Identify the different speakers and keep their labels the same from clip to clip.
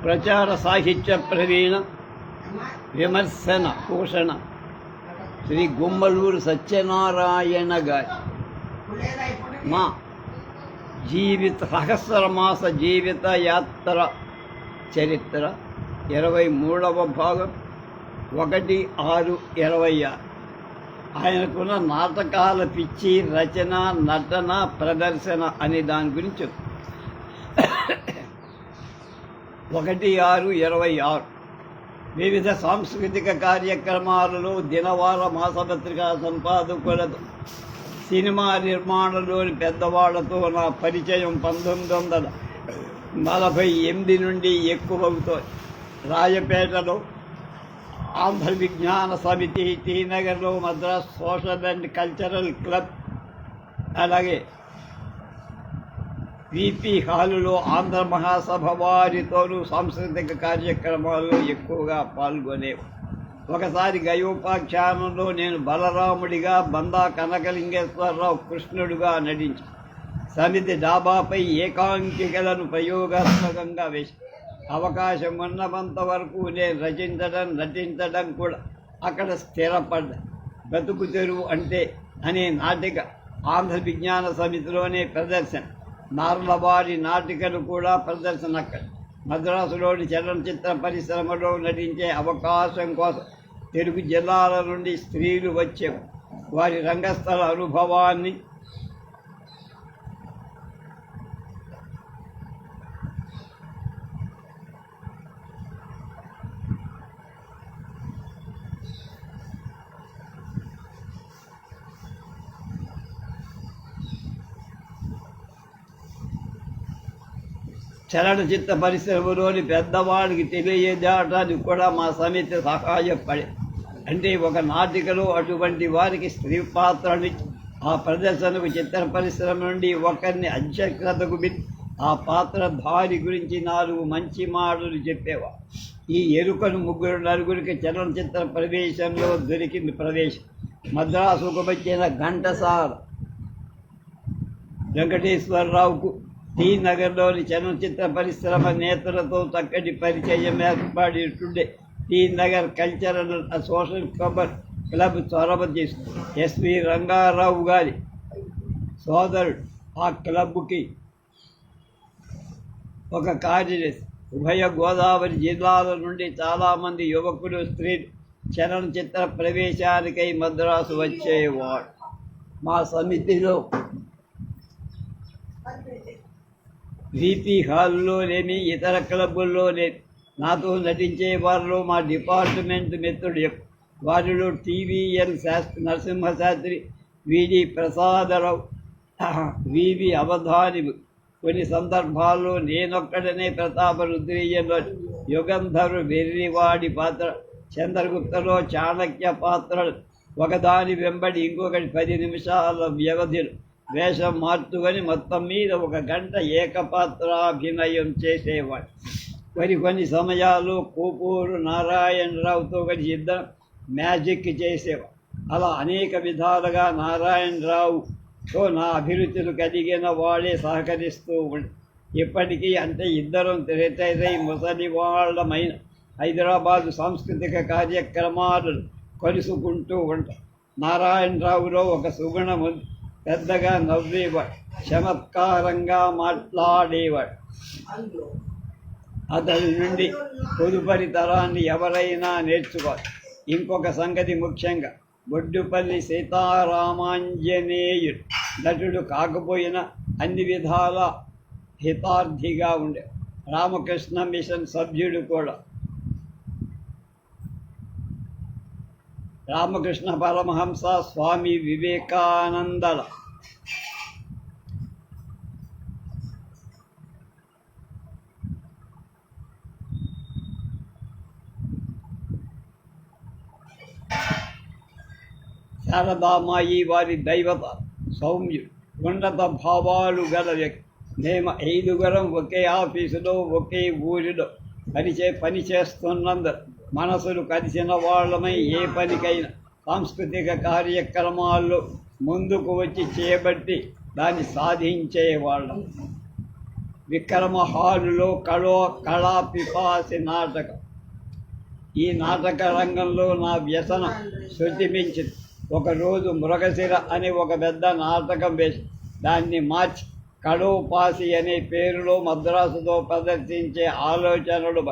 Speaker 1: ప్రచార సాహిత్య ప్రవీణ విమర్శన పోషణ శ్రీ గుమ్మలూరు సత్యనారాయణ గారి మా సహస్రమాస జీవిత యాత్ర చరిత్ర 23వ భాగం 1/6/26. ఆయనకున్న నాటకాల పిచ్చి, రచన, నటన, ప్రదర్శన అనే దాని గురించి 1/6/26. వివిధ సాంస్కృతిక కార్యక్రమాలలో దినవార మాసపత్రికా సంపాదకులతో, సినిమా నిర్మాణంలోని పెద్దవాళ్లతో నా పరిచయం 1948 నుండి ఎక్కువవుతోంది. రాయపేటలో ఆంధ్ర విజ్ఞాన సమితి, టీ నగర్లో Madras social and cultural club, అలాగే విపి హాలులో ఆంధ్ర మహాసభ వారితోనూ సాంస్కృతిక కార్యక్రమాల్లో ఎక్కువగా పాల్గొనేవి. ఒకసారి గయోపాఖ్యానంలో నేను బలరాముడిగా, బందా కనకలింగేశ్వరరావు కృష్ణుడుగా నటించి సమితి డాబాపై ఏకాంకికలను ప్రయోగాత్మకంగా వేసి అవకాశం ఉన్నంత వరకు నేను నటించడం కూడా అక్కడ స్థిరపడ్డా. బతుకు తెరువు అంటే అనే నాటిక ఆంధ్ర విజ్ఞాన సమితిలోనే ప్రదర్శన. నార్లవారి నాటికలు కూడా ప్రదర్శన అక్కడ. మద్రాసులోని చలనచిత్ర పరిశ్రమలో నటించే అవకాశం కోసం తెలుగు జిల్లాల నుండి స్త్రీలు వచ్చేవారు. వారి రంగస్థల అనుభవాన్ని చలనచిత్ర పరిశ్రమలోని పెద్దవాడికి తెలియజేయడానికి కూడా మా సమితి సహాయపడే. అంటే ఒక నాటికలో అటువంటి వారికి స్త్రీ పాత్రని ఆ ప్రదర్శనకు చిత్ర పరిశ్రమ నుండి ఒకరిని అధ్యక్షతకు పెట్టి ఆ పాత్రధారి గురించి 4 మంచి మాటలు చెప్పేవా. ఈ ఎరుకను 3-4 చలనచిత్ర ప్రవేశంలో దొరికింది ప్రవేశం. మద్రాసుకు వచ్చిన ఘంటసాల వెంకటేశ్వరరావుకు టీ నగర్లోని చలనచిత్ర పరిశ్రమ నేతలతో చక్కటి పరిచయం ఏర్పడుతుండే. T Nagar cultural social club చొరవ చేస్తుంది. ఎస్వి రంగారావు గారి సోదరుడు ఆ క్లబ్కి ఒక కార్యదర్శి. ఉభయ గోదావరి జిల్లాల నుండి చాలామంది యువకులు, స్త్రీలు చలనచిత్ర ప్రవేశానికై మద్రాసు వచ్చేవాడు. మా సమితిలో విపి హాల్లోనేమి ఇతర క్లబ్బుల్లోనేమి నాతో నటించే వారిలో మా డిపార్ట్మెంట్ మిత్రుడు. వారిలో టీవీఎన్ నరసింహశాస్త్రి, విడి ప్రసాదరావు, వివి అవధాని. కొన్ని సందర్భాల్లో నేనొక్కడనే ప్రతాపరుద్రీయంలో యుగంధరు వెర్రివాడి పాత్ర, చంద్రగుప్తలో చాణక్య పాత్రలు ఒకదాని వెంబడి ఇంకొకటి 10 నిమిషాల వ్యవధిలో వేషం మార్చుకొని మొత్తం మీద 1 గంట ఏకపాత్రాభినయం చేసేవాడు. కొన్ని సమయాల్లో కోపూరు నారాయణరావుతో కలిసి ఇద్దరు మ్యాజిక్ చేసేవాడు. అలా అనేక విధాలుగా నారాయణరావుతో నా అభిరుచులు కలిగిన వాడే సహకరిస్తూ ఉండి ఇప్పటికీ అంటే ఇద్దరం రిటైరై ముసలి వాళ్ళమైన హైదరాబాదు సాంస్కృతిక కార్యక్రమాలు కలుసుకుంటూ ఉంటాం. నారాయణరావులో ఒక సుగుణం ఉంది. పెద్దగా నవ్వేవాడు, చమత్కారంగా మాట్లాడేవాడు. అతని నుండి తదుపరి తరాన్ని ఎవరైనా నేర్చుకోవాలి. ఇంకొక సంగతి ముఖ్యంగా బొడ్డుపల్లి సీతారామాంజనేయుడు నటుడు కాకపోయినా అన్ని విధాల హితార్థిగా ఉండే. రామకృష్ణ మిషన్ సభ్యుడు కూడా. రామకృష్ణ పరమహంస, స్వామి వివేకానందల శారదామాయి వారి దైవత, సౌమ్యుడు, ఉన్నత భావాలు గల వ్యక్తి. మేము 5 ఒకే ఆఫీసులో, ఒకే ఊరిలో పని చేస్తున్నందుకు మనసులు కలిసిన వాళ్ళమై ఏ పనికైనా సాంస్కృతిక కార్యక్రమాల్లో ముందుకు వచ్చి చేపట్టి దాన్ని సాధించేవాళ్ళం. విక్రమ హాలులో కళా పిపాసి నాటకం. ఈ నాటక రంగంలో నా వ్యసనం శృతిమించింది. ఒకరోజు మృగశిర అని ఒక పెద్ద నాటకం వేసి దాన్ని మార్చి కళోపాసి అనే పేరులో మద్రాసులో ప్రదర్శించే ఆలోచనలు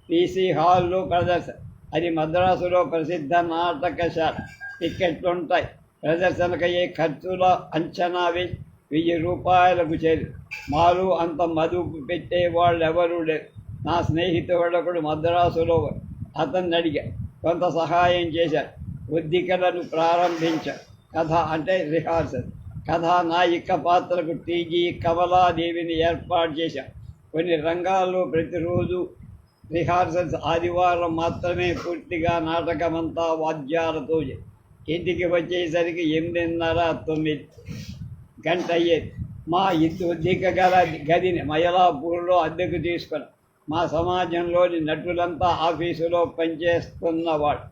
Speaker 1: పీసీ హాల్లో ప్రదర్శన. అది మద్రాసులో ప్రసిద్ధ నాటకశాల. టిక్కెట్లుంటాయి. ప్రదర్శనకయ్యే ఖర్చుల అంచనా వేసి 1000 రూపాయలకు చేరి మాలు అంత మదుపు పెట్టేవాళ్ళు ఎవరూ లేరు. నా స్నేహితుడొకడు మద్రాసులో అతన్ని అడిగా. కొంత సహాయం చేశారు. ఉద్దికలను ప్రారంభించారు. కథ అంటే రిహార్సల్. కథానాయిక పాత్రకు టీజీ కమలాదేవిని ఏర్పాటు చేశాం. కొన్ని రంగాల్లో ప్రతిరోజు రిహార్సల్స్. ఆదివారం మాత్రమే పూర్తిగా నాటకమంతా వాద్యాలతో. ఇంటికి వచ్చేసరికి 8:30-9 గంట అయ్యేది. మా ఉద్దిక గల గదిని మైలాపూర్లో అద్దెకు తీసుకున్నాం. మా సమాజంలోని నటులంతా ఆఫీసులో పనిచేస్తున్నవాడు.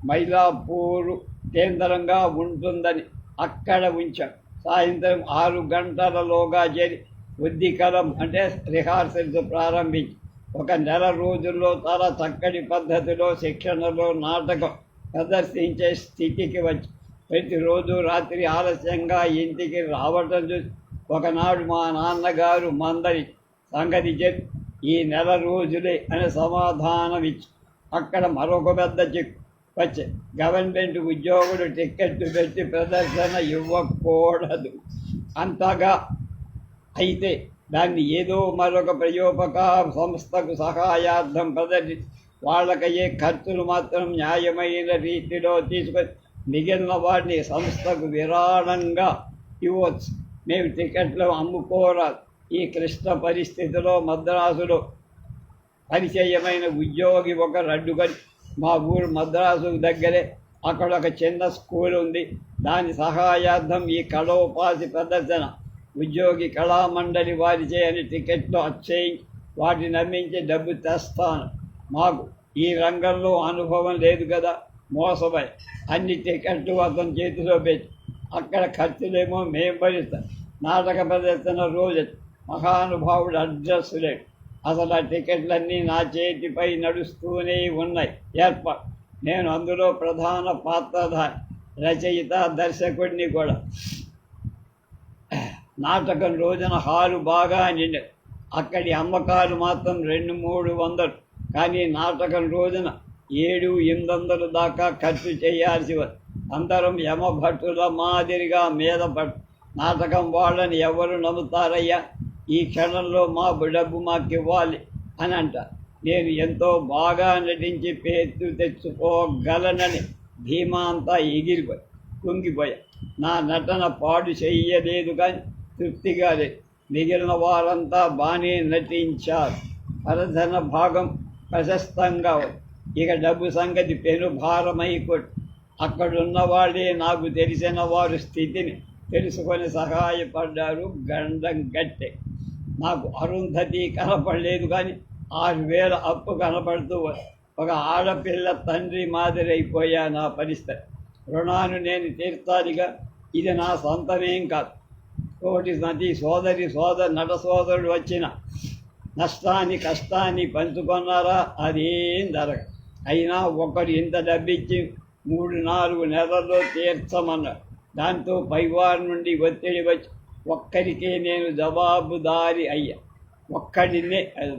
Speaker 1: మైలాపూరు కేంద్రంగా ఉంటుందని అక్కడ ఉంచాం. సాయంత్రం 6 గంటలలోగా చేరి ఉద్దికలం అంటే రిహార్సల్స్ ప్రారంభించి 1 నెల రోజుల్లో చాలా చక్కటి పద్ధతిలో శిక్షణలో నాటకం ప్రదర్శించే స్థితికి వచ్చి ప్రతిరోజు రాత్రి ఆలస్యంగా ఇంటికి రావటం చూసి ఒకనాడు మా నాన్నగారు మందరి సంగతి చెప్పి ఈ నెల రోజులే అని సమాధానం ఇచ్చి అక్కడ మరొక పెద్ద చిక్కు వచ్చే. గవర్నమెంట్ ఉద్యోగులు టిక్కెట్లు పెట్టి ప్రదర్శన ఇవ్వకూడదు. అంతగా అయితే దాన్ని ఏదో మరొక ప్రయోపకార సంస్థకు సహాయార్థం ప్రదర్శించి వాళ్ళకయ్యే ఖర్చులు మాత్రం న్యాయమైన రీతిలో తీసుకొని మిగిలిన వాటిని సంస్థకు విరాళంగా ఇవ్వచ్చు. మేము టికెట్లు అమ్ముకోరాదు. ఈ క్లిష్ట పరిస్థితిలో మద్రాసులో పరిచయమైన ఉద్యోగి ఒకరు అడ్డుకొని మా ఊరు మద్రాసు దగ్గరే అక్కడ ఒక చిన్న స్కూల్ ఉంది. దాని సహాయార్థం ఈ కళోపాసి ప్రదర్శన ఉద్యోగి కళామండలి వారి చేయని టికెట్లు అచ్చేయించి వాటిని నమ్మించి డబ్బు తెస్తాను. మాకు ఈ రంగంలో అనుభవం లేదు కదా. మోసమై అన్ని టికెట్లు అతని చేతిలో పెట్టి అక్కడ ఖర్చులేమో మేము భరిస్తాం. నాటక ప్రదర్శన రోజు మహానుభావుడు అడ్రస్ లేడు. అసలు ఆ టికెట్లన్నీ నా చేతిపై నడుస్తూనే ఉన్నాయి. ఏర్పాటు నేను అందులో ప్రధాన పాత్రధారి, రచయిత, దర్శకుడిని కూడా. నాటకం రోజున హాలు బాగా నిండేది. అక్కడి అమ్మకాలు మాత్రం 200-300. కానీ నాటకం రోజున 700-800 దాకా ఖర్చు చేయాల్సి వస్తుంది. అందరం యమభట్టుల మాదిరిగా మీద పట్టు. నాటకం వాళ్ళని ఎవరు నమ్ముతారయ్యా? ఈ క్షణంలో మా డబ్బు మాకు ఇవ్వాలి అని అంటారు. నేను ఎంతో బాగా నటించి పేరు తెచ్చుకోగలనని ధీమా అంతా ఎగిరిపోయి కుంగిపోయా. నా నటన పాడు చెయ్యలేదు కానీ తృప్తిగా లేదు. మిగిలిన వారంతా బాగానే నటించారు. ప్రదర్శన భాగం ప్రశస్తంగా ఇక డబ్బు సంగతి పెనుభారమై కొట్టి అక్కడున్న వాళ్ళే నాకు తెలిసిన వారు స్థితిని తెలుసుకొని సహాయపడ్డారు. గండం గట్టె. నాకు అరుంధతి కనపడలేదు కానీ 6000 అప్పు కనపడుతూ ఒక ఆడపిల్ల తండ్రి మాదిరి అయిపోయా నా పరిస్థితి. రుణాన్ని నేను తీర్చాలిగా. ఇది నా సొంతమేం కాదు. తోటి నట సోదరుడు వచ్చిన నష్టాన్ని కష్టాన్ని పంచుకున్నారా? అదేం జరగదు. అయినా ఒకరు ఇంత డబ్బిచ్చి 3-4 నెలల్లో తీర్చమన్నారు. దాంతో పైవారి నుండి ఒత్తిడి వచ్చి ఒక్కరికే నేను జవాబుదారి అయ్యా. ఒక్కడినే అది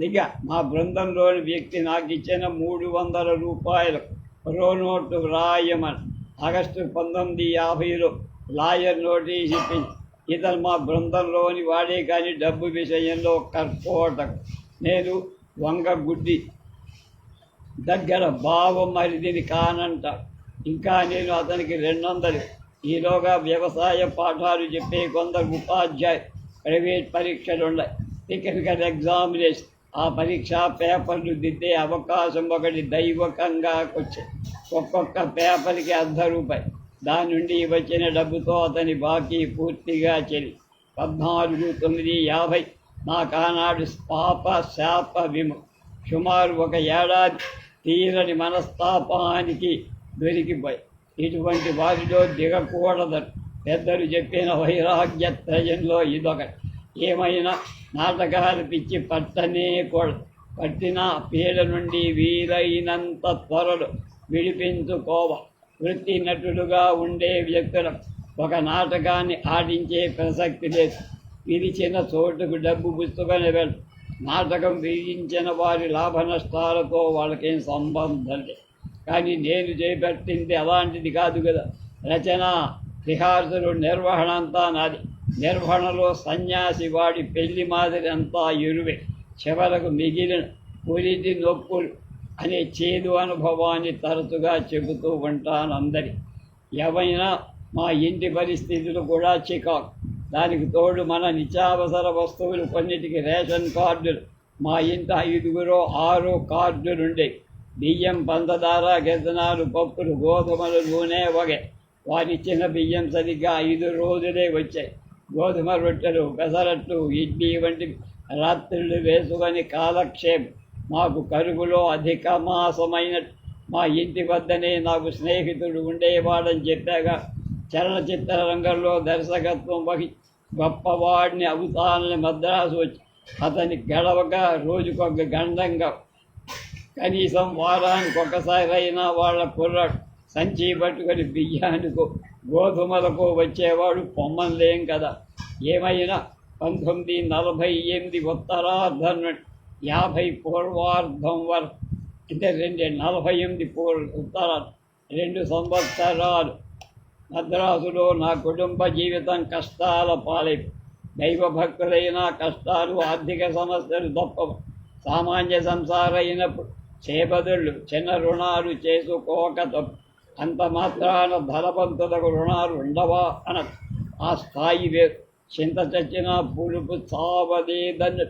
Speaker 1: నిఘా. మా బృందంలోని వ్యక్తి నాకు ఇచ్చిన 300 రూపాయలు నోటు వ్రాయమని ఆగస్టు 1950లో లాయర్ నోటీస్ ఇప్పించి ఇతను మా బృందంలోని వాడే కానీ డబ్బు విషయంలో కర్కోటకు. నేను వంగగుడ్డి దగ్గర బావమరిదిని కానంట. ఇంకా నేను అతనికి 200. ఈలోగా వ్యవసాయ పాఠాలు చెప్పే కొందరు ఉపాధ్యాయులు ప్రైవేట్ పరీక్షలు ఉన్నాయి. Technical examination. ఆ పరీక్ష పేపర్లు దిద్దే అవకాశం ఒకటి దైవకంగా వచ్చాయి. ఒక్కొక్క పేపర్కి 1/2 రూపాయి. దాని నుండి వచ్చిన డబ్బుతో అతని బాకీ పూర్తిగా చెల్లి 14/9/50 నాకు ఆనాడు పాప శాప సుమారు 1 ఏడాది తీరని మనస్తాపానికి దొరికిపోయి. ఇటువంటి వారిలో దిగకూడదని పెద్దలు చెప్పిన వైరాగ్య త్రయంలో ఇదొకటి. ఏమైనా నాటకాలు పిచ్చి పట్టనే కూడదు. పట్టిన పీడ నుండి వీలైనంత త్వరలో విడిపించుకోవ. వృత్తి నటులుగా ఉండే వ్యక్తులకు ఒక నాటకాన్ని ఆడించే ప్రసక్తి లేదు. పిలిచిన చోటుకు డబ్బు పుచ్చుకొని వెళ్ళు. నాటకం వేయించిన వారి లాభ నష్టాలతో వాళ్ళకేం సంబంధం లేదు. కానీ నేను చేపట్టింది అలాంటిది కాదు కదా. రచన, రిహార్సలు, నిర్వహణ అంతా నాది. నిర్వహణలో సన్యాసి వాడి పెళ్లి మాదిరి అంతా ఎరువే. చివరకు మిగిలిన పురిటి నొప్పులు అనే చేదు అనుభవాన్ని తరచుగా చెబుతూ ఉంటాను అందరి. ఏమైనా మా ఇంటి పరిస్థితులు కూడా చికాకు. దానికి తోడు మన నిత్యావసర వస్తువులు కొన్నిటికి రేషన్ కార్డులు. మా ఇంట 5-6 కార్డులుండే. బియ్యం, పంచదార, గిద్దనాలు, పప్పులు, గోధుమలు, నూనె వగె. వారిచ్చిన బియ్యం సరిగ్గా 5 రోజులే వచ్చాయి. గోధుమ రొట్టెలు, పెసరట్లు, ఇడ్లీ వంటివి రాత్రులు వేసుకొని కాలక్షేపం. మాకు కరువులో అధిక మాసమైనట్టు. మా ఇంటి వద్దనే నాకు స్నేహితుడు ఉండేవాడని చెప్పాగా. చలనచిత్ర రంగంలో దర్శకత్వం వహించి గొప్పవాడిని అవుతానని మద్రాసు వచ్చి అతని గడవగా రోజుకొక గండంగా కనీసం వారానికి ఒకసారి అయినా వాళ్ళ కుర్రాడు సంచి పట్టుకొని బియ్యానికో గోధుమలకో వచ్చేవాడు. పొమ్మలేం కదా. ఏమైనా 1948 ఉత్తరార్ధం నుండి 50 పూర్వార్ధం వరకు, అంటే 48 ఉత్తరాలు 2 సంవత్సరాలు మద్రాసులో నా కుటుంబ జీవితం కష్టాల పాలైపు. దైవభక్తులైన కష్టాలు, ఆర్థిక సమస్యలు తప్పవు. సామాన్య సంసారం అయినప్పుడు చేబదుళ్ళు, చిన్న రుణాలు చేసుకోక తప్పు. అంత మాత్రాన ధనవంతులకు రుణాలు ఉండవా అన ఆ స్థాయి వేరు. చింత చచ్చిన పులుపు చావలేదని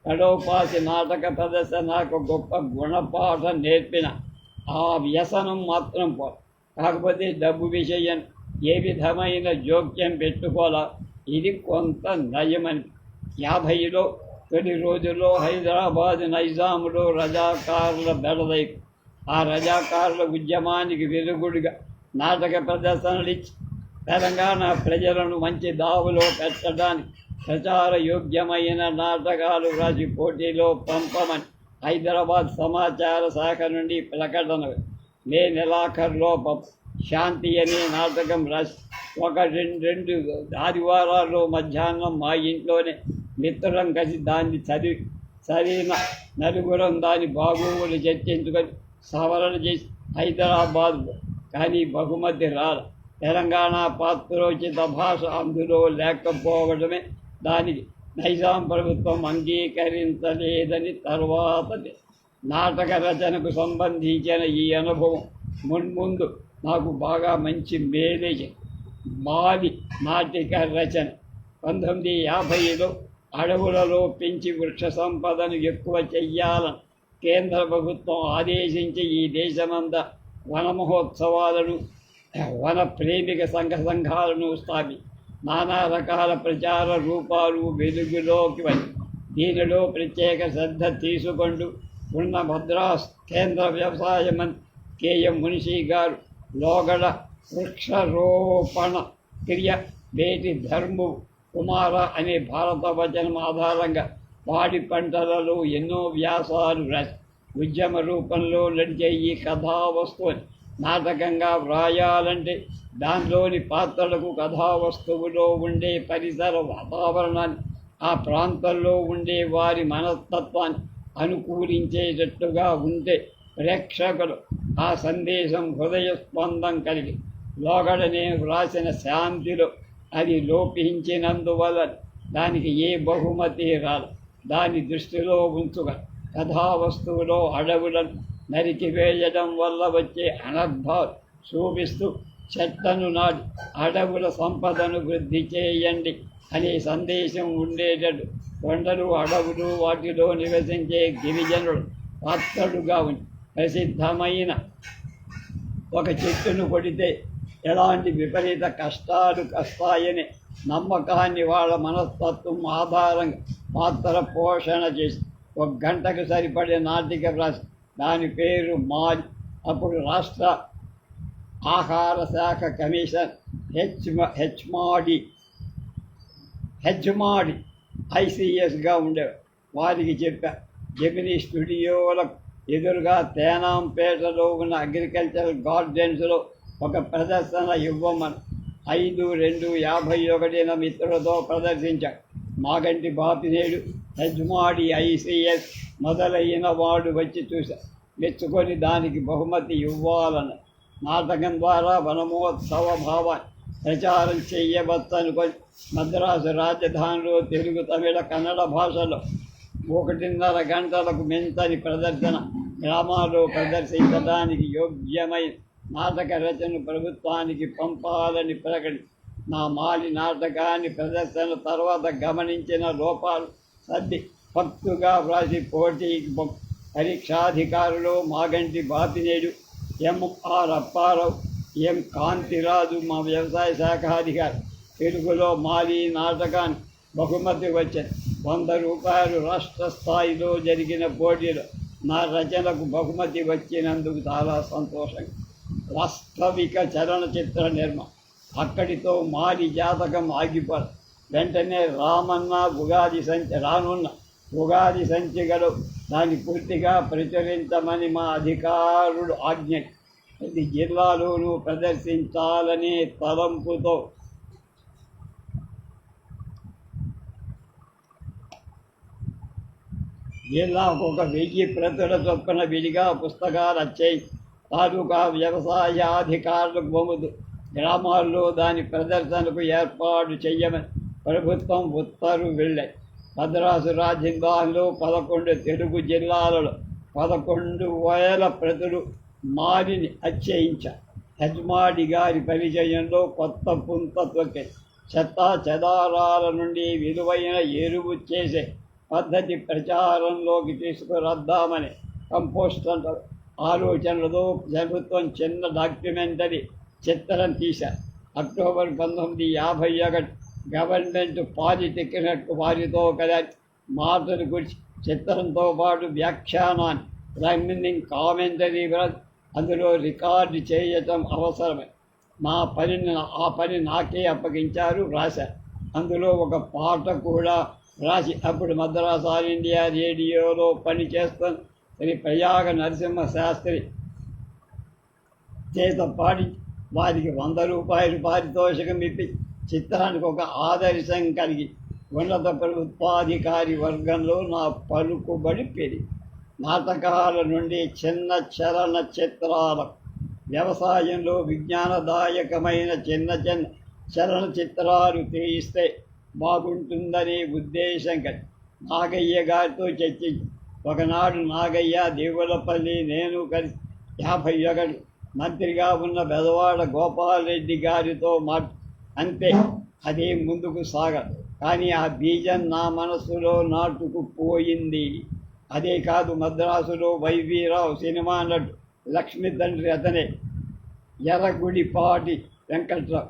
Speaker 1: కడోపాసి నాటక ప్రదర్శన నాకు గొప్ప గుణపాఠం నేర్పిన ఆ వ్యసనం మాత్రం పో. కాకపోతే డబ్బు విషయం ఏ విధమైన జోక్యం పెట్టుకోవాలా, ఇది కొంత నయమని. 50లో తొలి రోజుల్లో హైదరాబాద్ నైజాములో రజాకారుల బెడదై, ఆ రజాకారుల ఉద్యమానికి వెలుగుడిగా నాటక ప్రదర్శనలు ఇచ్చి తెలంగాణ ప్రజలను మంచి దావులో పెట్టడానికి ప్రచార యోగ్యమైన నాటకాలు రాసి పోటీలో పంపమని హైదరాబాద్ సమాచార శాఖ నుండి ప్రకటన. మే నెలాఖరులో శాంతి అనే నాటకం రాసి ఒక 2 ఆదివారాల్లో మధ్యాహ్నం మా ఇంట్లోనే మిత్రులం కలిసి దాన్ని చదివి సరైన నలుగురం దాని బాగోగులు చర్చించుకొని సవరణ చేసి హైదరాబాద్. కానీ బహుమతి రాల. తెలంగాణ పాత్రోచిత భాష అందులో లేకపోవడమే దానికి నైజాం ప్రభుత్వం అంగీకరించలేదని తర్వాత. నాటక రచనకు సంబంధించిన ఈ అనుభవం మున్ముందు నాకు బాగా మంచి మేలే. మాది నాటిక రచన 1950లో అడవులలో పెంచి వృక్ష సంపదను ఎక్కువ చెయ్యాలని కేంద్ర ప్రభుత్వం ఆదేశించి ఈ దేశమంతా వన మహోత్సవాలను, వన ప్రేమిక సంఘాలను స్థాపించి నానా రకాల ప్రచార రూపాలు వెలుగులోకి వచ్చి దీనిలో ప్రత్యేక శ్రద్ధ తీసుకుంటూ ఉన్న మద్రాస్ కేంద్ర వ్యవసాయ మంత్రి కెఎం మున్షీ గారు లోగడ వృక్షారోపణ క్రియ వేటి ధర్ము కుమార అనే భారత వచనం ఆధారంగా పాడి పంటలలో ఎన్నో వ్యాసాలు రాసి ఉద్యమ రూపంలో నడిచే ఈ కథా వస్తువుని నాటకంగా వ్రాయాలంటే దానిలోని పాత్రలకు కథా వస్తువులో ఉండే పరిసర వాతావరణాన్ని, ఆ ప్రాంతంలో ఉండే వారి మనస్తత్వాన్ని అనుకూలించేటట్టుగా ఉంటే ప్రేక్షకులు ఆ సందేశం హృదయ స్పందం కలిగి లోగడనే వ్రాసిన శాంతిలో అది లోపించినందువల్ల దానికి ఏ బహుమతి రాదు. దాన్ని దృష్టిలో ఉంచుగా కథావస్తువులో అడవులను నరికివేయడం వల్ల వచ్చే అనర్థాలు చూపిస్తూ చెట్లను నాటి అడవుల సంపదను వృద్ధి చేయండి అనే సందేశం ఉండేటట్టు కొండలు, అడవులు, వాటిలో నివసించే గిరిజనులు పాత్రలుగా ఉంది. ప్రసిద్ధమైన ఒక చెట్టును కొడితే ఎలాంటి విపరీత కష్టాలు వస్తాయనే నమ్మకాన్ని వాళ్ళ మనస్తత్వం ఆధారంగా పాత్ర పోషణ చేసి 1 గంటకు సరిపడే నాటిక రాసి దాని పేరు మాది. అప్పుడు రాష్ట్ర ఆహార శాఖ కమిషన్ హెచ్మాడి ఐసీఎస్గా ఉండేవారు. వారికి చెప్పా, జెమినీ స్టూడియోలకు ఎదురుగా తేనాంపేటలో ఉన్న అగ్రికల్చరల్ గార్డెన్స్లో ఒక ప్రదర్శన ఇవ్వమని 5/2/51 మిత్రులతో ప్రదర్శించాడు. మాగంటి బాపినేడు, హెజ్మాడి ఐసీఎస్ మొదలైన వాడు వచ్చి చూశారు. మెచ్చుకొని దానికి బహుమతి ఇవ్వాలని నాటకం ద్వారా వనమోత్సవ భావాన్ని ప్రచారం చేయవచ్చనుకొని మద్రాసు రాజధానిలో తెలుగు, తమిళ, కన్నడ భాషలో 1.5 గంటలకు మించని ప్రదర్శన గ్రామాల్లో ప్రదర్శించడానికి యోగ్యమైన నాటక రచన ప్రభుత్వానికి పంపాలని ప్రకటి నా మాలి నాటకాన్ని ప్రదర్శన తర్వాత గమనించిన లోపాలు సర్ది పక్కుగా వ్రాసి పోటీకి పరీక్షాధికారులు మాగంటి బాపినేడు, ఎంఆర్ అప్పారావు, ఎం కాంతిరాజు మా వ్యవసాయ శాఖ అధికారి. తెలుగులో మాలి నాటకాన్ని బహుమతి వచ్చింది. 100 రూపాయలు. రాష్ట్ర స్థాయిలో జరిగిన పోటీలో నా రచనకు బహుమతి వచ్చినందుకు చాలా సంతోషంగా. వాస్తవిక చలనచిత్ర నిర్మాణం అక్కడితో మాలి జాతకం ఆగిపోదు. వెంటనే రానున్న ఉగాది సంచికలో దాన్ని పూర్తిగా ప్రచురించమని మా అధికారుడు ఆజ్ఞ. ఇది జిల్లాలోనూ ప్రదర్శించాలనే తలంపుతో జిల్లాకు 1000 ప్రతుల చొప్పున విడిగా పుస్తకాలు వచ్చాయి. తాలూకా వ్యవసాయాధికారులకు బొమ్ముదు గ్రామాల్లో దాని ప్రదర్శనకు ఏర్పాటు చేయమని ప్రభుత్వం ఉత్తర్వు వెళ్ళాయి. మద్రాసు రాజధానిలో 11 తెలుగు జిల్లాలలో 11,000 ప్రతులు మాలిని అచ్చయించారు. హెజ్మాడి గారి పరిచయంలో కొత్త పుంత తొక్కే చెత్తా చెదారాల నుండి విలువైన ఎరువు చేసే పద్ధతి ప్రచారంలోకి తీసుకురద్దామని కంపోస్ట్ ఆలోచనలతో ప్రభుత్వం చిన్న డాక్యుమెంటరీ చిత్రం తీశారు. అక్టోబర్ 1951 గవర్నమెంట్ పాలిటెక్నిక్ వారితో కలిసి మాటలు గురించి చిత్రంతో పాటు వ్యాఖ్యానాన్ని రన్నింగ్ కామెంటరీ అందులో రికార్డు చేయటం అవసరమే. ఆ పని నాకే అప్పగించారు, రాశారు. అందులో ఒక పాట కూడా రాసి అప్పుడు మద్రాసు ఆల్ ఇండియా రేడియోలో పనిచేస్తున్న శ్రీ ప్రయాగ నరసింహ శాస్త్రి చేత పాడి వారికి 100 రూపాయలు పారితోషికం ఇప్పి చిత్రానికి ఒక ఆదర్శం కలిగి ఉన్నత ప్రభుత్వాధికారి వర్గంలో నా పలుకుబడి పెరిగి నాటకాల నుండి చిన్న చలన చిత్రాలకు వ్యవసాయంలో విజ్ఞానదాయకమైన చిన్న చలనచిత్రాలు తీయిస్తే బాగుంటుందనే ఉద్దేశం కలిగి నాగయ్య గారితో చర్చించి ఒకనాడు నాగయ్య, దేవులపల్లి, నేను కలిసి 51 మంత్రిగా ఉన్న బెదవాడ గోపాలరెడ్డి గారితో అంతే. అదే ముందుకు సాగదు. కానీ ఆ బీజం నా మనస్సులో నాటుకుపోయింది. అదే కాదు, మద్రాసులో వైవీరావు సినిమా నటు లక్ష్మి తండ్రి అతనే ఎర్రగుడిపాటి వెంకట్రావు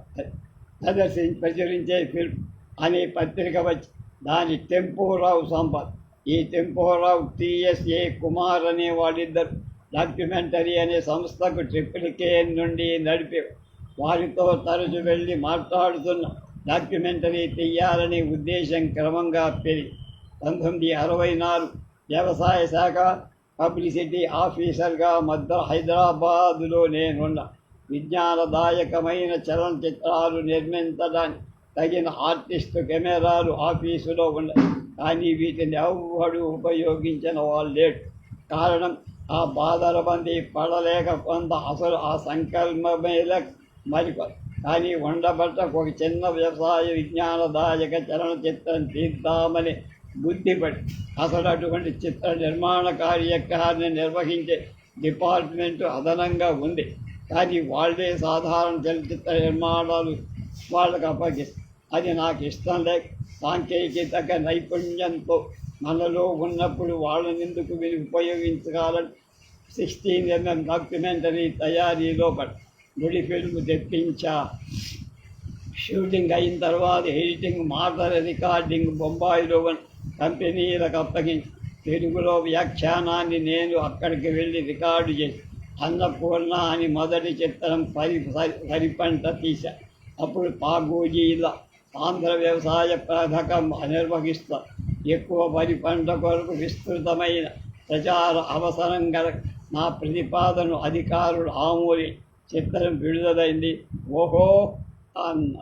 Speaker 1: ప్రచురించే ఫిల్మ్ అనే పత్రిక వచ్చి దాని టెంపోరావు సంపత్, ఈ టెంపోరావు టీఎస్ఏ కుమార్ అనే వాళ్ళిద్దరు డాక్యుమెంటరీ అనే సంస్థకు ట్రిపుల్కే నుండి నడిపే వారితో తరచు వెళ్ళి మాట్లాడుతున్న డాక్యుమెంటరీ తీయాలనే ఉద్దేశం క్రమంగా పెరిగి 1964 వ్యవసాయ శాఖ పబ్లిసిటీ ఆఫీసర్గా హైదరాబాదులో నేనున్న విజ్ఞానదాయకమైన చలనచిత్రాలు నిర్మించడానికి తగిన ఆర్టిస్టు కెమెరాలు ఆఫీసులో ఉన్నాయి. కానీ వీటిని ఎవడు ఉపయోగించిన వాళ్ళు లేడు. కారణం, ఆ బాధల మంది పడలేక కొంత అసలు ఆ సంకల్పమేల మరికొంత. కానీ ఉండబట్టకు ఒక చిన్న వ్యవసాయ విజ్ఞానదాయక చలనచిత్రం తీద్దామని బుద్ధిపడి అసలు అటువంటి చిత్ర నిర్మాణ కార్యక్రమాన్ని నిర్వహించే డిపార్ట్మెంటు అదనంగా ఉంది. కానీ వాళ్ళే సాధారణ చలనచిత్ర నిర్మాణాలు వాళ్ళకు అప్పగిస్తారు. అది నాకు ఇష్టం లేక సాంకేతిక నైపుణ్యంతో మనలో ఉన్నప్పుడు వాళ్ళని ఎందుకు ఉపయోగించాలని 16mm డాక్యుమెంటరీ తయారీలో గుడి ఫిల్మ్ తెప్పించా. షూటింగ్ అయిన తర్వాత ఎడిటింగ్, మాటల రికార్డింగ్ బొంబాయిలో కంపెనీలకు అప్పగించి తెలుగులో వ్యాఖ్యానాన్ని నేను అక్కడికి వెళ్ళి రికార్డు చేసి అన్నపూర్ణ అని మొదటి చిత్రం పరిపంట తీశా. అప్పుడు పాగోజీల ఆంధ్ర వ్యవసాయ పథకం నిర్వహిస్తా ఎక్కువ వరి పంట కొరకు విస్తృతమైన ప్రచార అవసరం గల నా ప్రతిపాదన అధికారులు ఆమోది చిత్రం విడుదలైంది. ఓహో అన్న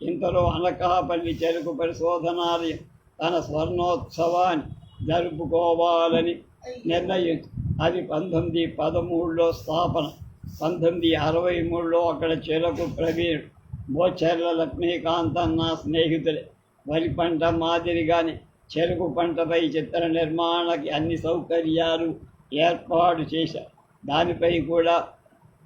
Speaker 1: ఇంతలో అనకాపల్లి చెరుకు పరిశోధనాలయం తన స్వర్ణోత్సవాన్ని జరుపుకోవాలని నిర్ణయించి అది 1913లో స్థాపన. 1963లో అక్కడ చెరకు ప్రవీణుడు మోచెర్ల లక్ష్మీకాంత్ నా స్నేహితులే. వరి పంట మాదిరిగానే చెరుకు పంటపై చిత్ర నిర్మాణానికి అన్ని సౌకర్యాలు ఏర్పాటు చేశారు. దానిపై కూడా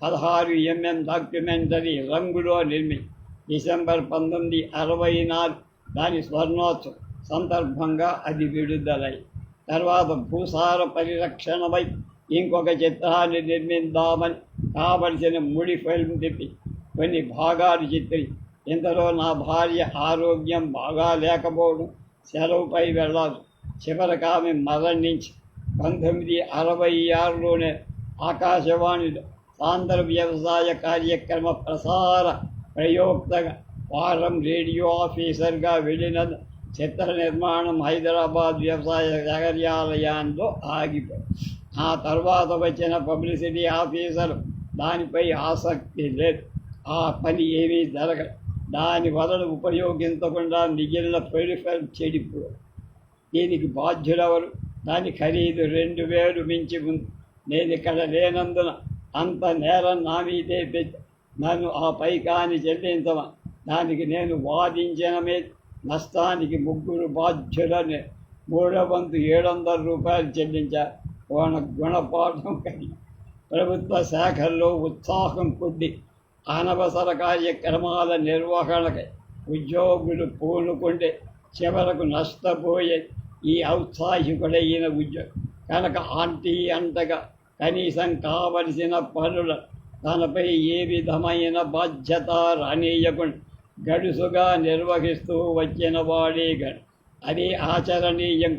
Speaker 1: 16 mm డాక్యుమెంటరీ రంగులో నిర్మించి డిసెంబర్ 1964 దాని స్వర్ణోత్సవం సందర్భంగా అది విడుదలై తర్వాత భూసార పరిరక్షణపై ఇంకొక చిత్రాన్ని నిర్మిద్దామని కావలసిన ముడి ఫిల్మ్ తిప్పి కొన్ని భాగాలు చిత్రి. ఇంతలో నా భార్య ఆరోగ్యం బాగా లేకపోవడం సెలవుపై వెళ్ళాలి. చివరికి ఆమె మరణించి 1966లోనే ఆకాశవాణిలో ఆంధ్ర వ్యవసాయ కార్యక్రమ ప్రసార ప్రయోక్తగా వారం రేడియో ఆఫీసర్గా వెళ్ళిన చిత్ర నిర్మాణం హైదరాబాద్ వ్యవసాయ కార్యాలయంలో ఆగిపోయింది. ఆ తర్వాత వచ్చిన పబ్లిసిటీ ఆఫీసర్ దానిపై ఆసక్తి లేదు. ఆ పని ఏమీ జరగదు. దాని వలన ఉపయోగించకుండా మిగిలిన పెరిఫెరల్ చెడిపోయారు. దీనికి బాధ్యులెవరు? దాని ఖరీదు 2000 మించి ఉంది. నేను ఇక్కడ లేనందున అంత నేరం నా మీదే పెట్టి నన్ను ఆ పైకాన్ని చెల్లించమని దానికి నేను వాదించడమే. నష్టానికి 3 బాధ్యులని 3వ వంతు 700 రూపాయలు చెల్లించారు. గుణపాఠం కలిగి ప్రభుత్వ శాఖల్లో ఉత్సాహం కొద్ది అనవసర కార్యక్రమాల నిర్వహణకై ఉద్యోగులు పూనుకుంటే చివరకు నష్టపోయే ఈ ఔత్సాహికుడైన ఉద్యోగి కనుక ఆంటీ అంటగా కనీసం కావలసిన పనులు తనపై ఏ విధమైన బాధ్యత రానీయకుండా గడుసుగా నిర్వహిస్తూ వచ్చిన వాడే గడు. అది ఆచరణీయం.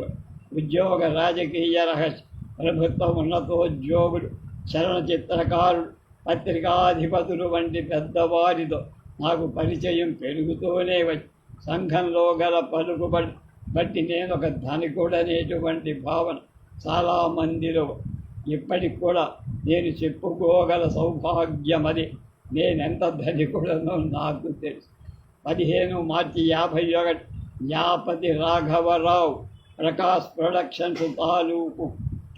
Speaker 1: ఉద్యోగ రాజకీయ రహస్యం. ప్రభుత్వ ఉన్నతోద్యోగులు, చలనచిత్రకారులు, పత్రికాధిపతులు వంటి పెద్దవారితో నాకు పరిచయం పెరుగుతూనే వచ్చి సంఘంలో గల పలుకుబడి బట్టి నేను ఒక ధనికుడనేటువంటి భావన చాలామందిలో ఇప్పటికి కూడా నేను చెప్పుకోగల సౌభాగ్యం అది. నేనెంత ధనికుడనో నాకు తెలుసు. 15 మార్చి 51 జ్ఞాపతి రాఘవరావు ప్రకాష్ ప్రొడక్షన్స్ తాలూకు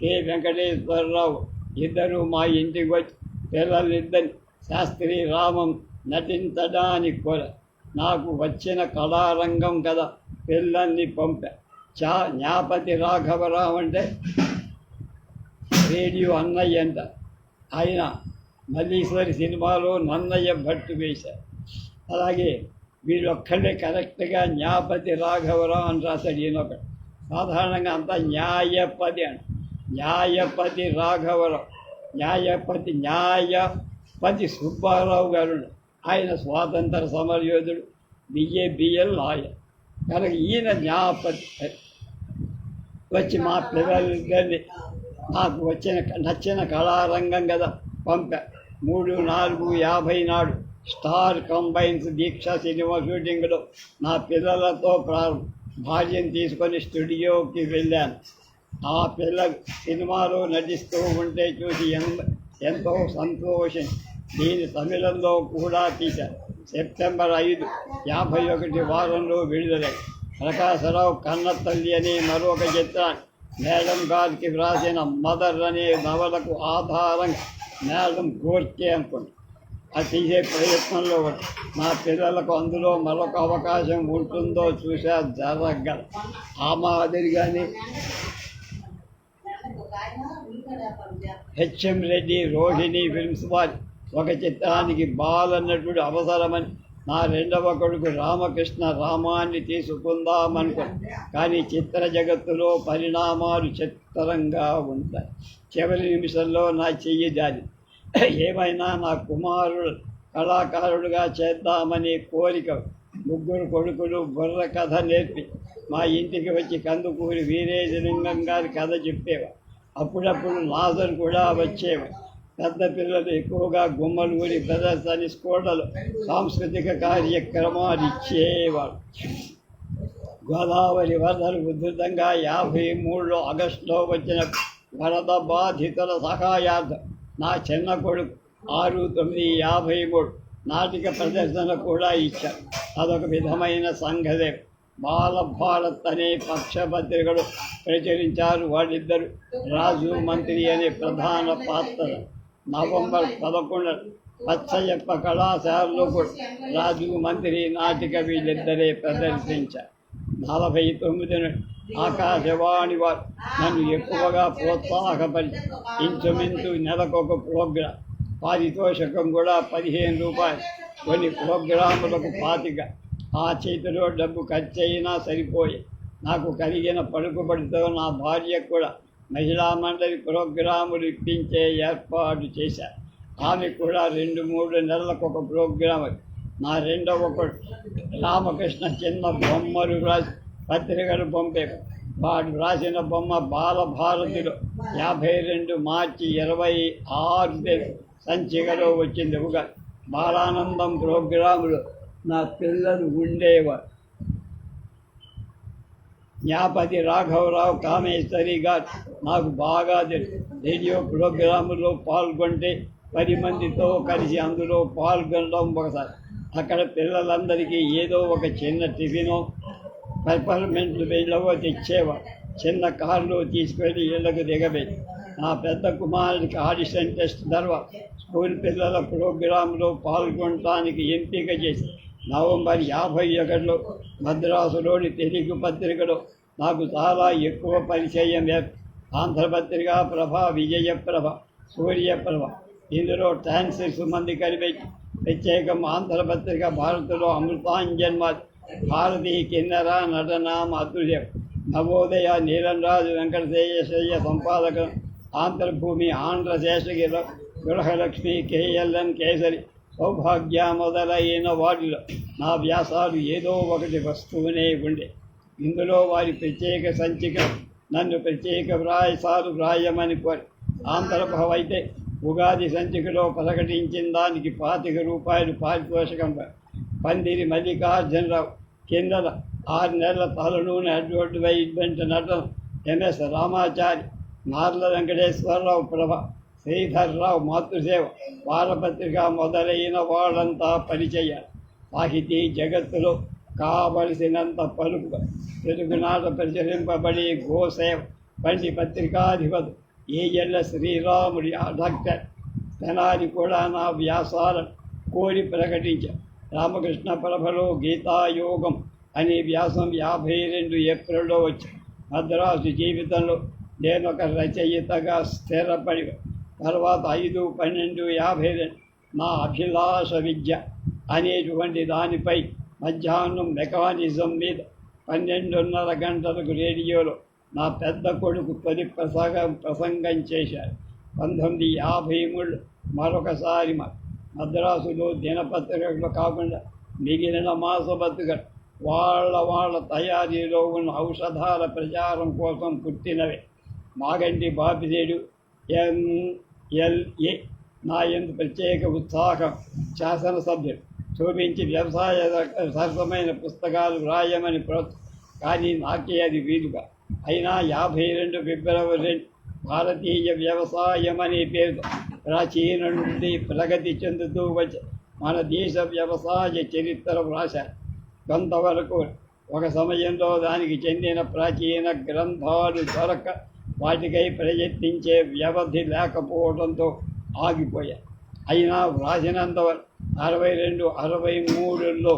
Speaker 1: కె వెంకటేశ్వరరావు ఇద్దరు మా ఇంటికి వచ్చి పిల్లలిద్దరి శాస్త్రి రామం నటించడానికి కూడా నాకు వచ్చిన కళారంగం కదా పిల్లల్ని పంపా. జ్ఞాపతి రాఘవరావు అంటే రేడియో అన్నయ్య అంట. ఆయన మల్లీశ్వరి సినిమాలో నన్నయ్య భట్టు వేశారు. అలాగే వీళ్ళొక్కడే కరెక్ట్గా జ్ఞాపతి రాఘవరావు అని రాశాడు. ఈయనొకడు సాధారణంగా అంతా న్యాయపతి అంట. న్యాయపతి రాఘవరావు, న్యాయపతి సుబ్బారావు గారు. ఆయన స్వాతంత్ర సమరయోధుడు, బిఏబిఎల్ లాయర్. కనుక ఈయన న్యాయపతి వచ్చి మా పిల్లలిద్దరిని నాకు నచ్చిన కళారంగం కదా పంపా. 3/4/50 నాడు స్టార్ కంబైన్స్ దీక్ష సినిమా షూటింగ్లో నా పిల్లలతో భార్యను తీసుకొని స్టూడియోకి వెళ్ళాను. ఆ పిల్ల సినిమాలో నటిస్తూ ఉంటే చూసి ఎంతో సంతోషం. దీని తమిళంలో కూడా తీశారు. సెప్టెంబర్ 5, 51 వారంలో విడుదలై ప్రకాశరావు కన్నతల్లి అనే మరొక చిత్రాన్ని మేడం గారికి వ్రాసిన మదర్ అనే నవలకు ఆధారంగా మేడం కోర్కే అనుకుంది. అది తీసే ప్రయత్నంలో నా పిల్లలకు అందులో మరొక అవకాశం ఉంటుందో చూసా జరగల. ఆ మాదిరిగానే హెచ్ఎం రెడ్డి రోహిణి ఫిల్మ్స్ వారి ఒక చిత్రానికి బాలనటుడు అవసరమని నా 2వ కొడుకు రామకృష్ణ రామాన్ని తీసుకుందామనుకుని. కానీ చిత్ర జగత్తులో పరిణామాలు చిత్రంగా ఉంటాయి. చివరి నిమిషంలో నా చెయ్యి జారి. ఏమైనా నా కుమారుడు కళాకారుడుగా చేద్దామనే కోరిక 3 కొడుకులు బుర్ర కథ నేర్పి మా ఇంటికి వచ్చి కందుకూరి వీరేశలింగం గారి కథ చెప్పేవారు. అప్పుడప్పుడు నాజర్ కూడా వచ్చేవారు. పెద్ద పిల్లలు ఎక్కువగా గుమ్మలూరి ప్రదర్శన స్కూళ్ళలో సాంస్కృతిక కార్యక్రమాలు ఇచ్చేవాడు. గోదావరి వరదలు ఉధృతంగా 53 ఆగస్టులో వచ్చిన వరద బాధితుల సహాయార్థం నా చిన్న కొడుకు 6/9/53 నాటిక ప్రదర్శన కూడా ఇచ్చారు. అదొక విధమైన సంఘదే. బాలభారత్ అనే పక్షపత్రికలు ప్రచురించారు. వాళ్ళిద్దరు రాజు మంత్రి అనే ప్రధాన పాత్ర. నవంబర్ 11 పచ్చయ్యప్ప కళాశాలలో కూడా రాజు మంత్రి నాటిక వీళ్ళిద్దరే ప్రదర్శించారు. 49 ఆకాశవాణి వారు నన్ను ఎక్కువగా ప్రోత్సాహపరిచి ఇంచుమించు నెలకొక ప్రోగ్రాం, పారితోషికం కూడా 15 రూపాయలు, కొన్ని ప్రోగ్రాములకు 25. ఆ చేతిలో డబ్బు ఖర్చు అయినా సరిపోయి నాకు కలిగిన పలుకుబడితో నా భార్యకు కూడా మహిళా మండలి ప్రోగ్రాములు ఇప్పించే ఏర్పాటు చేశారు. ఆమె కూడా 2-3 నెలలకు ఒక ప్రోగ్రాం. నా రెండవ రామకృష్ణ చిన్న బొమ్మలు రాసి పత్రికలు పంపేవాడు. వాడు రాసిన బొమ్మ బాలభారతిలో 52 మార్చి 26 సంచికలో వచ్చింది. ఒక బాలానందం ప్రోగ్రాములో నా పిల్లలు ఉండేవారు. జ్ఞాపతి రాఘవరావు కామేశ్వరి గారు నాకు బాగా తెలుసు. రేడియో ప్రోగ్రాములో పాల్గొంటే 10 మందితో కలిసి అందులో పాల్గొనడం ఒకసారి. అక్కడ పిల్లలందరికీ ఏదో ఒక చిన్న టిఫినో పెపర్మెంట్లు వెళ్ళవో తెచ్చేవాడు. చిన్న కారులో తీసుకెళ్ళి ఇళ్లకు దిగబెట్టి నా పెద్ద కుమారుడికి ఆడిషన్ టెస్ట్ తర్వాత స్కూల్ పిల్లల ప్రోగ్రాంలో పాల్గొనడానికి ఎంపిక చేసి నవంబర్ 51లో మద్రాసులోని తెలుగు పత్రికలో నాకు చాలా ఎక్కువ పరిచయం. ఆంధ్రపత్రిక ప్రభ, విజయప్రభ, సూర్యప్రభ, ఇందులో 36 మంది కలిపి ప్రత్యేకం. ఆంధ్రపత్రిక భారత్లో అమృతాంజన్మాది, భారతీ కిన్నెర, నటన, మాతృదేవ్, నవోదయ, నీలంరాజు, వెంకటశేషయ్య సంపాదకం, ఆంధ్రభూమి, ఆంధ్రశేషగిరి, గృహలక్ష్మి, కేఎల్ఎన్ కేసరి, సౌభాగ్య మొదలైన వాటిలో నా వ్యాసాలు ఏదో ఒకటి వస్తూనే ఉండే. ఇందులో వారి ప్రత్యేక సంచిక నన్ను ప్రత్యేక వ్రాయసాలు వ్రాయమని కోరి. ఆంధ్రభవ అయితే ఉగాది సంచికలో ప్రకటించిన దానికి 25 రూపాయలు పారితోషికం. పందిరి మల్లికార్జునరావు కిందల 6 నెలల తలనూనె అడ్వర్టైజ్మెంట్ నటన. ఎంఎస్ రామాచారి, నార్ల వెంకటేశ్వరరావు ప్రభ, శ్రీధర్రావు మాతృసేవ, వారపత్రిక మొదలైన వాళ్ళంతా పరిచయాలు. సాహితీ జగత్తులో కావలసినంత పలుకుగా తెలుగునాట ప్రచురింపబడి గోసేవ వంటి పత్రికాధిపతి ఏఎల్ల శ్రీరాముడి డాక్టర్ తెనాలి కూడా నా వ్యాసాలను కోరి ప్రకటించారు. రామకృష్ణ ప్రభలో గీతాయోగం అనే వ్యాసం 52 ఏప్రిల్లో వచ్చాయి. మద్రాసు జీవితంలో నేనొక రచయితగా స్థిరపడి తర్వాత 5/12/52 నా అభిలాష విద్య అనేటువంటి దానిపై మధ్యాహ్నం మెకానిజం మీద 12:30 గంటలకు రేడియోలో నా పెద్ద కొడుకు తొలి ప్రసంగం చేశారు. 1953 మరొకసారి మద్రాసులో దినపత్రికలు కాకుండా మిగిలిన మాసపత్రికలు వాళ్ళ తయారీలో ఉన్న ఔషధాల ప్రచారం కోసం పుట్టినవే. మాగంటి బాపిదేడు MLA నా యందు ప్రత్యేక ఉత్సాహం. శాసనసభ్యులు చూపించి వ్యవసాయ సరసమైన పుస్తకాలు వ్రాయమని కానీ నాకే అది వీలుగా. అయినా 52 ఫిబ్రవరి భారతీయ వ్యవసాయం అనే పేరుతో ప్రాచీన నుండి ప్రగతి చెందుతూ వచ్చి మన దేశ వ్యవసాయ చరిత్ర వ్రాశారు. కొంతవరకు ఒక సమయంలో దానికి చెందిన ప్రాచీన గ్రంథాలు దొరక వాటికై ప్రయత్నించే వ్యవధి లేకపోవడంతో ఆగిపోయాయి. అయినా వ్రాసినంతవరకు 62-63లో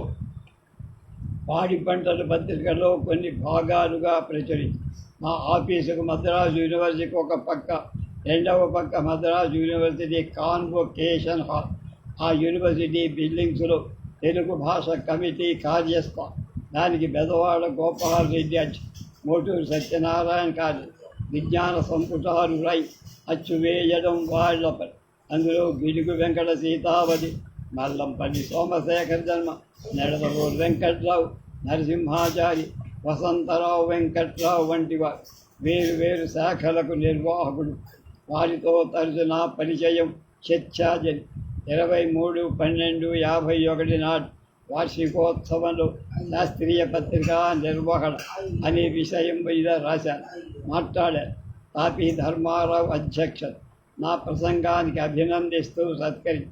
Speaker 1: పాడి పంటల పత్రికలో కొన్ని భాగాలుగా ప్రచురించి మా ఆఫీసుకు మద్రాసు యూనివర్సిటీకి ఒక పక్క, రెండవ పక్క మద్రాసు యూనివర్సిటీ కాన్వొకేషన్ హాల్. ఆ యూనివర్సిటీ బిల్డింగ్స్లో తెలుగు భాష కమిటీ కార్యస్థానం. దానికి బెదవాడ గోపాల్ రెడ్డి అచ్చు, మోటూరు సత్యనారాయణ కాలేజ్, విజ్ఞాన సంపుటాలు రై అచ్చు వేయడం వాళ్ళ పని. అందులో గిడుగు వెంకట సీతావతి, మల్లంపల్లి సోమశేఖర్ జన్మ, నెడదవూరు వెంకట్రావు, నరసింహాచారి, వసంతరావు వెంకట్రావు వంటి వారు వేరు శాఖలకు నిర్వాహకుడు. వారితో తరచు నా పరిచయం చర్చాజలి 23/12/51 నాడు వార్షికోత్సవంలో శాస్త్రీయ పత్రికా నిర్వహణ అనే విషయం మీద రాశాను, మాట్లాడాను. తాపీ ధర్మారావు అధ్యక్షత. నా ప్రసంగానికి అభినందిస్తూ సత్కరి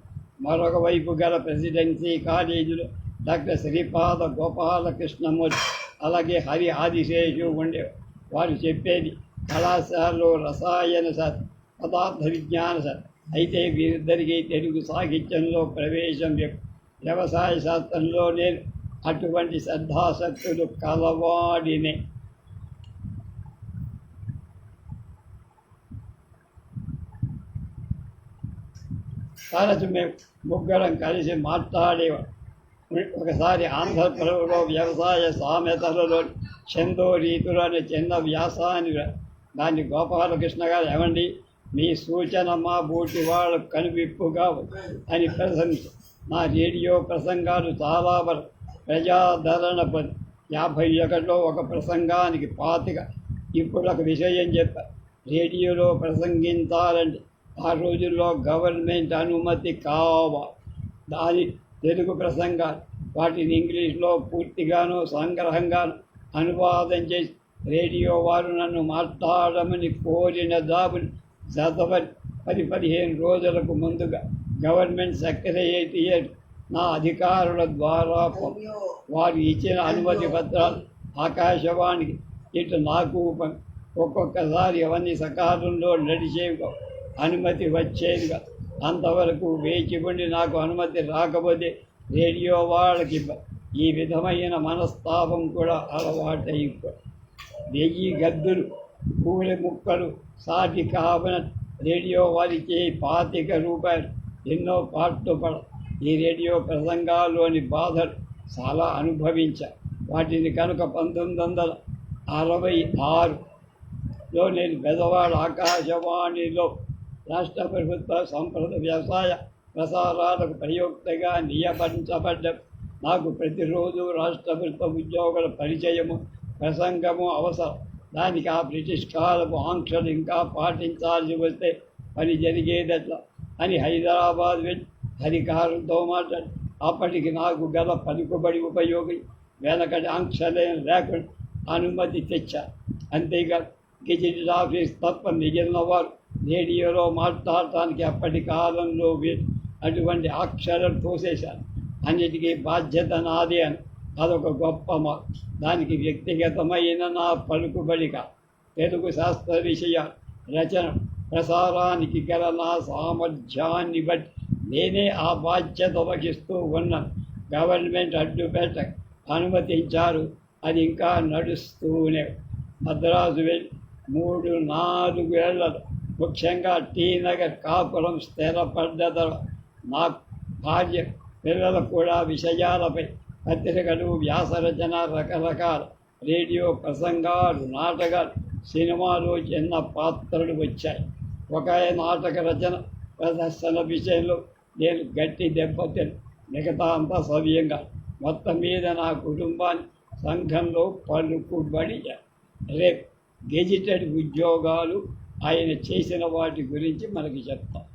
Speaker 1: మరొక వైపు గల ప్రెసిడెన్సీ కాలేజీలో డాక్టర్ శ్రీపాద గోపాలకృష్ణమూర్తి అలాగే హరి ఆదిశేషు ఉండేవారు. వారు చెప్పేది కళాశాలలో రసాయన శాస్త్రం, పదార్థ విజ్ఞాన శాస్త్రం. అయితే వీరిద్దరికీ తెలుగు సాహిత్యంలో ప్రవేశం వ్యవసాయ శాస్త్రంలో నేను అటువంటి శ్రద్ధాశక్తులు కలవాడినే. తరచు మేము ముగ్గురం కలిసి మాట్లాడేవాడు. ఒకసారి ఆంధ్రప్రదేశ్లో వ్యవసాయ సామెతలలో చందో రీతులు అనే చిన్న వ్యాసాన్ని దాన్ని గోపాలకృష్ణ గారు ఏమండి మీ సూచన మా బూటి వాళ్ళకు కనువిప్పుగా అని ప్రశంస. నా రేడియో ప్రసంగాలు చాలా ప్రజాదరణ 51లో ఒక ప్రసంగానికి 25. ఇప్పుడు ఒక విషయం చెప్పారు. రేడియోలో ప్రసంగించాలంటే ఆ రోజుల్లో గవర్నమెంట్ అనుమతి కావాలి. దాని తెలుగు ప్రసంగాలు వాటిని ఇంగ్లీష్లో పూర్తిగాను సంగ్రహంగాను అనువాదం చేసి రేడియో వారు నన్ను మాట్లాడమని కోరిన జాబుని చదవని 10-15 రోజులకు ముందుగా గవర్నమెంట్ సెక్రటేరియట్ నా అధికారుల ద్వారా వారు ఇచ్చిన అనుమతి పత్రాలు ఆకాశవాణికి ఇటు నాకు ఒక్కొక్కసారి అవన్నీ సకాలంలో నడిచేవిగా అనుమతి వచ్చేదిగా. అంతవరకు వేచి ఉండి నాకు అనుమతి రాకపోతే రేడియో వాళ్ళకి ఈ విధమైన మనస్తాపం కూడా అలవాటైపోయి 1000 గద్దులు పూల ముక్కలు సాటి కావన రేడియో వారికి 25 రూపాయలు. ఎన్నో పాటలు ఈ రేడియో ప్రసంగాల్లోని బాధలు చాలా అనుభవించా. వాటిని కనుక 1966లో నేను బెజవాడ ఆకాశవాణిలో రాష్ట్ర ప్రభుత్వ సంప్రద వ్యవసాయ ప్రసారాలకు ప్రయుక్తగా నియమించబడ్డ నాకు ప్రతిరోజు రాష్ట్ర ప్రభుత్వ ఉద్యోగుల పరిచయము ప్రసంగము అవసరం. దానికి ఆ బ్రిటిష్ కాలపు ఆంక్షలు ఇంకా పాటించాల్సి వస్తే పని జరిగేదట్లా అని హైదరాబాద్ వెళ్ళి అధికారులతో మాట్లాడి అప్పటికి నాకు గల పలుకుబడి ఉపయోగి వెనకటి ఆంక్షలేం లేకుండా అనుమతి తెచ్చారు. అంతేకాదు గెజిటెడ్ ఆఫీస్ తప్ప మిగిలిన వారు రేడియోలో మాట్లాడటానికి అప్పటి కాలంలో అటువంటి అక్షరాలు తోసేశాను. అన్నిటికీ బాధ్యత నాదే అని అదొక గొప్ప దానికి వ్యక్తిగతమైన నా పలుకుబడిగా తెలుగు శాస్త్ర విషయ రచన ప్రసారానికి గల నా సామర్థ్యాన్ని బట్టి నేనే ఆ బాధ్యత వహిస్తూ ఉన్నాను. గవర్నమెంట్ అడ్డుపెట్ట అనుమతించారు. అది ఇంకా నడుస్తూనే. మద్రాసు వెళ్ళి 3-4 ఏళ్లలో ముఖ్యంగా టీ నగర్ కాపురం స్థిరపడ్డ నా భార్య పిల్లలు కూడా విషయాలపై పత్రికలు వ్యాసరచన రకరకాల రేడియో ప్రసంగాలు నాటకాలు సినిమాలు చిన్న పాత్రలు వచ్చాయి. ఒక నాటక రచన ప్రదర్శన విషయంలో నేను గట్టి దెబ్బతిని మిగతా అంతా సవ్యంగా. మొత్తం మీద నా కుటుంబాన్ని సంఘంలో పలుకుబడి. రేపు గెజిటెడ్ ఉద్యోగాలు ఆయన చేసిన వాటి గురించి మనకి చెప్తాం.